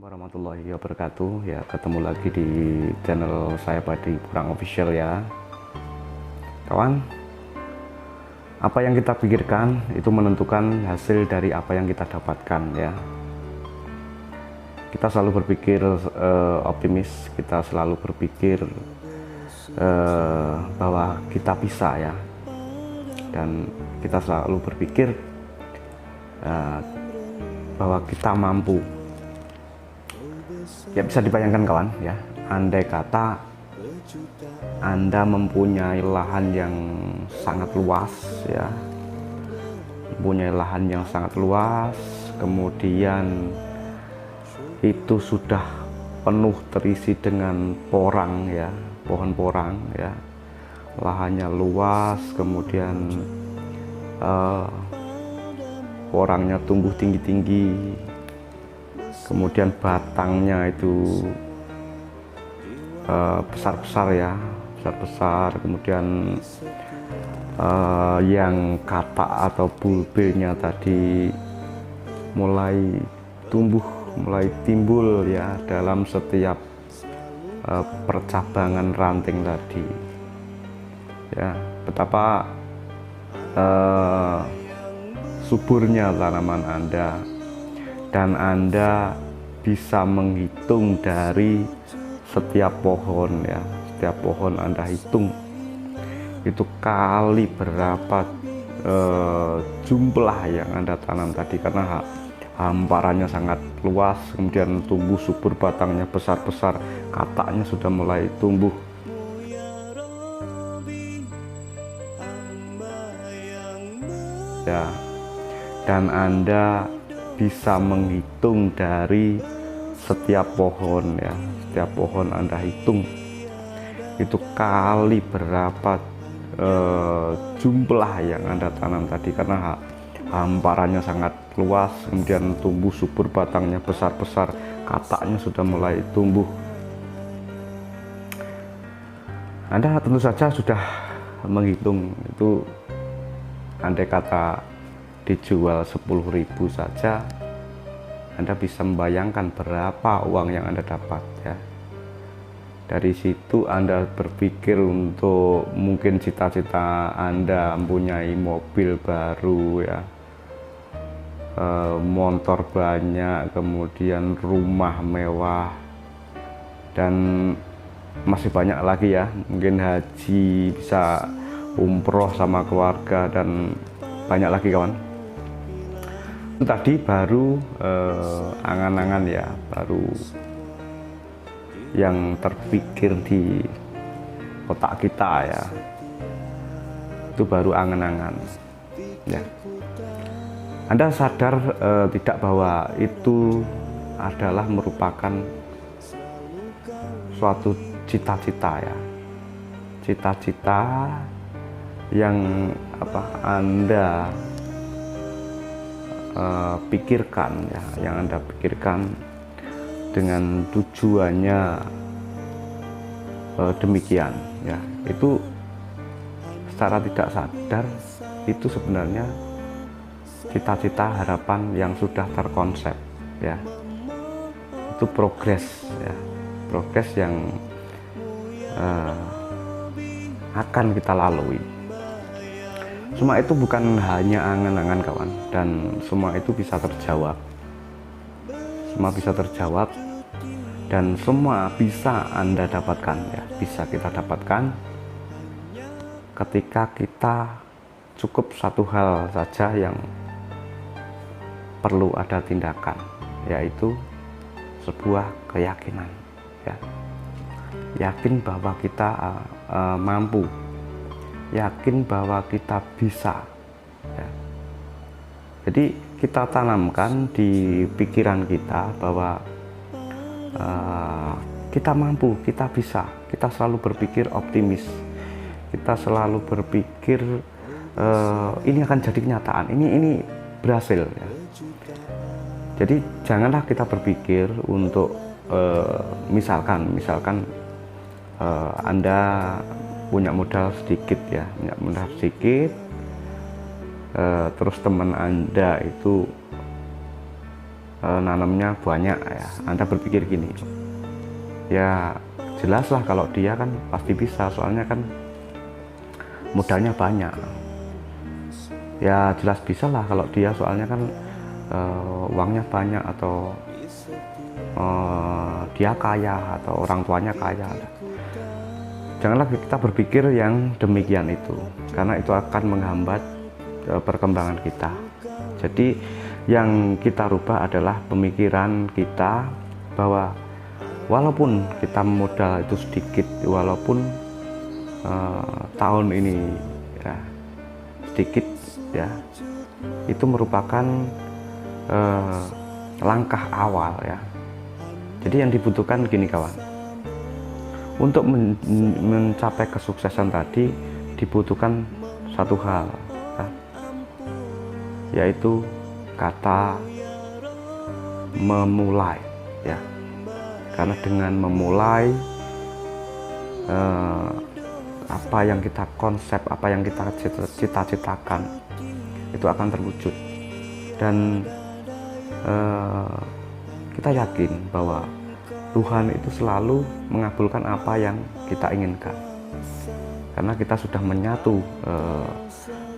Warahmatullahi wabarakatuh. Ya, ketemu lagi di channel saya Padi Purang Official ya. Kawan, apa yang kita pikirkan itu menentukan hasil dari apa yang kita dapatkan ya. Kita selalu berpikir optimis, kita selalu berpikir bahwa kita bisa ya. Dan kita selalu berpikir bahwa kita mampu. Ya, bisa dibayangkan kawan ya, andai kata Anda mempunyai lahan yang sangat luas ya, mempunyai lahan yang sangat luas, kemudian itu sudah penuh terisi dengan porang ya, pohon porang ya, lahannya luas, kemudian porangnya tumbuh tinggi-tinggi, kemudian batangnya itu besar-besar ya, besar-besar, kemudian yang katak atau bulbenya tadi mulai tumbuh, mulai timbul ya dalam setiap percabangan ranting tadi ya. Betapa suburnya tanaman Anda, dan Anda bisa menghitung dari setiap pohon ya, setiap pohon Anda hitung itu kali berapa jumlah yang Anda tanam tadi, karena hamparannya sangat luas, kemudian tumbuh subur, batangnya besar-besar, kataknya sudah mulai tumbuh ya, dan Anda bisa menghitung dari setiap pohon ya, setiap pohon Anda hitung itu kali berapa jumlah yang Anda tanam tadi, karena hamparannya sangat luas, kemudian tumbuh subur, batangnya besar-besar, kataknya sudah mulai tumbuh. Anda tentu saja sudah menghitung itu, andai kata dijual 10.000 saja, Anda bisa membayangkan berapa uang yang Anda dapat ya. Dari situ Anda berpikir untuk mungkin cita-cita Anda mempunyai mobil baru ya, motor banyak, kemudian rumah mewah, dan masih banyak lagi ya, mungkin haji, bisa umroh sama keluarga, dan banyak lagi kawan. Itu tadi baru angan-angan ya, baru yang terpikir di otak kita ya, itu baru angan-angan ya. Anda sadar tidak bahwa itu adalah merupakan suatu cita-cita ya, cita-cita yang Anda pikirkan ya, yang Anda pikirkan dengan tujuannya demikian ya. Itu secara tidak sadar itu sebenarnya cita-cita, harapan yang sudah terkonsep ya. Itu progres ya, progres yang akan kita lalui. Semua itu bukan hanya angan-angan kawan, dan semua itu bisa terjawab. Semua bisa terjawab, dan semua bisa Anda dapatkan ya, bisa kita dapatkan ketika kita cukup satu hal saja yang perlu ada tindakan, yaitu sebuah keyakinan ya. Yakin bahwa kita mampu, yakin bahwa kita bisa ya. Jadi kita tanamkan di pikiran kita bahwa kita mampu, kita bisa. Kita selalu berpikir optimis, kita selalu berpikir ini akan jadi kenyataan, ini berhasil ya. Jadi janganlah kita berpikir untuk misalkan Anda punya modal sedikit ya, punya modal sedikit, terus teman Anda itu nanamnya banyak ya, Anda berpikir gini, ya jelaslah kalau dia kan pasti bisa, soalnya kan modalnya banyak. Ya jelas bisa lah kalau dia, soalnya kan uangnya banyak, atau dia kaya, atau orang tuanya kaya. Janganlah kita berpikir yang demikian itu, karena itu akan menghambat perkembangan kita. Jadi yang kita rubah adalah pemikiran kita, bahwa walaupun kita modal itu sedikit, walaupun tahun ini ya sedikit ya, itu merupakan langkah awal ya. Jadi yang dibutuhkan gini kawan, untuk mencapai kesuksesan tadi dibutuhkan satu hal ya, yaitu kata memulai ya. Karena dengan memulai, apa yang kita konsep, apa yang kita cita-citakan itu akan terwujud. Dan kita yakin bahwa Tuhan itu selalu mengabulkan apa yang kita inginkan, karena kita sudah menyatu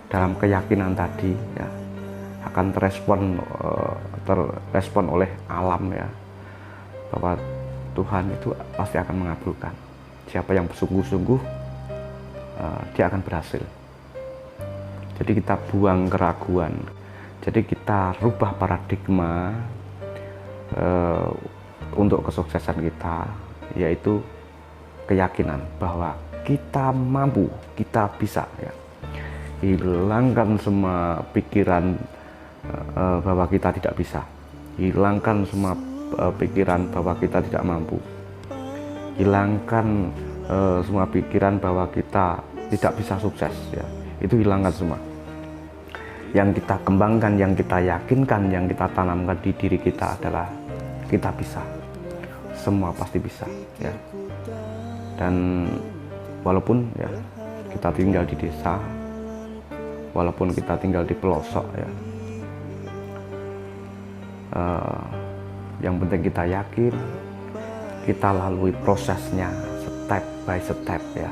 dalam keyakinan tadi ya, akan terrespon oleh alam ya, bahwa Tuhan itu pasti akan mengabulkan. Siapa yang bersungguh-sungguh, dia akan berhasil. Jadi kita buang keraguan, jadi kita rubah paradigma untuk kesuksesan kita, yaitu keyakinan bahwa kita mampu, kita bisa ya. Hilangkan semua pikiran bahwa kita tidak bisa, hilangkan semua pikiran bahwa kita tidak mampu, hilangkan semua pikiran bahwa kita tidak bisa sukses ya. Itu hilangkan semua. Yang kita kembangkan, yang kita yakinkan, yang kita tanamkan di diri kita adalah kita bisa. Semua pasti bisa ya. Dan walaupun ya kita tinggal di desa, walaupun kita tinggal di pelosok ya, yang penting kita yakin, kita lalui prosesnya step by step ya.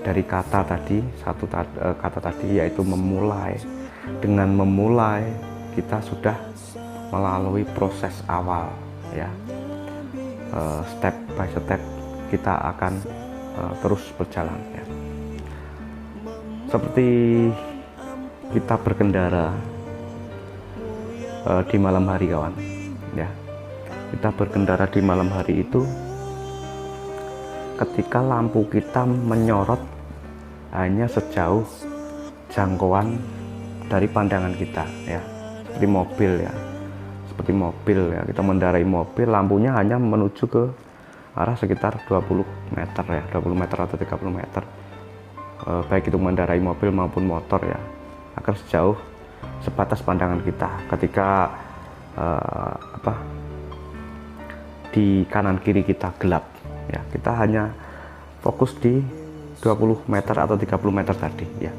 Dari kata tadi, kata tadi yaitu memulai. Dengan memulai kita sudah melalui proses awal ya. Step by step kita akan terus berjalan ya. Seperti kita berkendara di malam hari kawan ya. Kita berkendara di malam hari itu, ketika lampu kita menyorot hanya sejauh jangkauan dari pandangan kita ya, seperti mobil ya, seperti mobil ya, kita mendarai mobil, lampunya hanya menuju ke arah sekitar 20 meter ya, 20 meter atau 30 meter, baik itu mendarai mobil maupun motor ya, akan sejauh sebatas pandangan kita. Ketika di kanan kiri kita gelap ya, kita hanya fokus di 20 meter atau 30 meter tadi ya.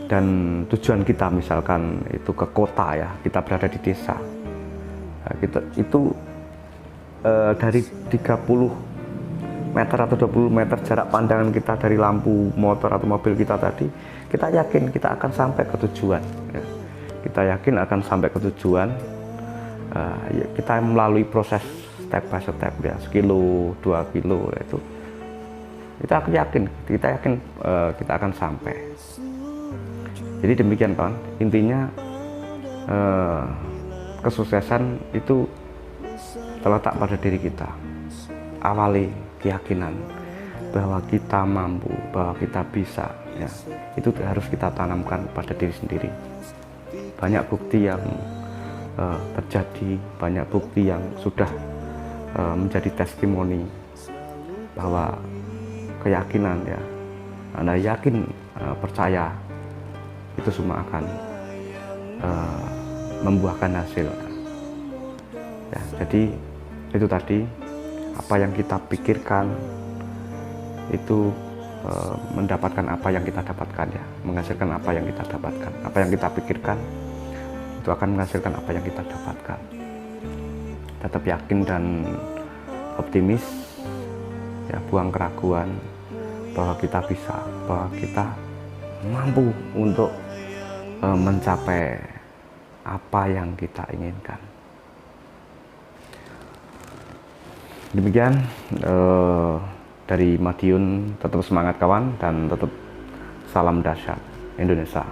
Dan tujuan kita misalkan itu ke kota ya, kita berada di desa, nah, kita itu dari 30 meter atau 20 meter jarak pandangan kita dari lampu motor atau mobil kita tadi, kita yakin kita akan sampai ke tujuan ya. Kita yakin akan sampai ke tujuan, ya, kita melalui proses step by step ya, sekilo 2 kilo itu kita yakin kita akan sampai. Jadi demikian kawan, intinya kesuksesan itu terletak pada diri kita. Awali keyakinan bahwa kita mampu, bahwa kita bisa ya. Itu harus kita tanamkan pada diri sendiri. Banyak bukti yang terjadi, banyak bukti yang sudah menjadi testimoni bahwa keyakinan ya, Anda yakin, percaya, itu semua akan membuahkan hasil ya. Jadi itu tadi, apa yang kita pikirkan itu mendapatkan apa yang kita dapatkan ya, menghasilkan apa yang kita dapatkan. Apa yang kita pikirkan itu akan menghasilkan apa yang kita dapatkan. tetap yakin dan optimis, ya, buang keraguan bahwa kita bisa, bahwa kita mampu untuk mencapai apa yang kita inginkan. Demikian dari Madiun, tetap semangat kawan, dan tetap salam dahsyat Indonesia.